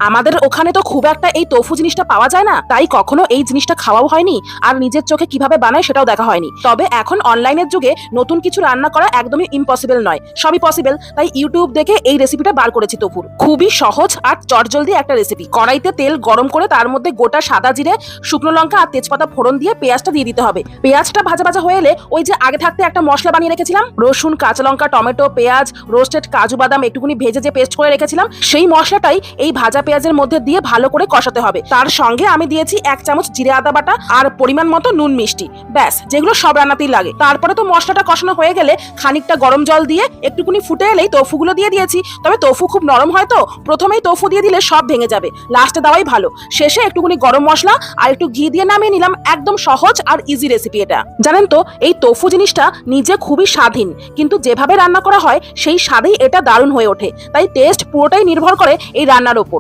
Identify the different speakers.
Speaker 1: আমাদের ওখানে তো খুব একটা এই তোফু জিনিসটা পাওয়া যায় না, তাই কখনো এই জিনিসটা খাওয়াও হয়নি আর নিজের চোখে কিভাবে বানায় সেটাও দেখা হয়নি। তবে এখন অনলাইনের যুগে নতুন কিছু রান্না করা একদমই ইম্পসিবল নয়, সবই পসিবল। তাই ইউটিউব দেখে এই রেসিপিটা বার করেছি তোফুর। খুবই সহজ আর চটজলদি একটা রেসিপি। কড়াইতে তেল গরম করে তার মধ্যে গোটা সাদা জিরে, শুকনো লঙ্কা আর তেজপাতা ফোড়ন দিয়ে পেঁয়াজটা দিয়ে দিতে হবে। পেঁয়াজটা ভাজা ভাজা হয়ে এলে ওই যে আগে থাকতে একটা মশলা বানিয়ে রেখেছিলাম, রসুন, কাঁচা লঙ্কা, টমেটো, পেঁয়াজ, রোস্টেড কাজু বাদাম একটুখানি ভেজে যে পেস্ট করে রেখেছিলাম, সেই মশলাটাই এই ভাজা পেঁয়াজের মধ্যে দিয়ে ভালো করে কষাতে হবে। তার সঙ্গে আমি দিয়েছি 1 চামচ জিরে আদা বাটা আর পরিমাণ মতো নুন মিষ্টি, ব্যাস, যেগুলো সব রান্নাতেই লাগে। তারপরে তো মশলাটা কষানো হয়ে গেলে খানিকটা গরম জল দিয়ে একটুখানি ফুটে এলেই তোফুগুলো দিয়ে দিয়েছি। তবে তোফু খুব নরম হয় তো প্রথমেই তোফু দিয়ে দিলে সব ভেঙে যাবে, লাস্টে দেওয়াই ভালো। শেষে একটুখানি গরম মশলা আর একটু ঘি দিয়ে নামিয়ে নিলাম। একদম সহজ আর ইজি রেসিপি এটা। জানেন তো, এই তোফু জিনিসটা নিজে খুবই স্বাধীন, কিন্তু যেভাবে রান্না করা হয় সেই স্বাদেই এটা দারুণ হয়ে ওঠে। তাই টেস্ট পুরোটাই নির্ভর করে এই রান্নার ওপর।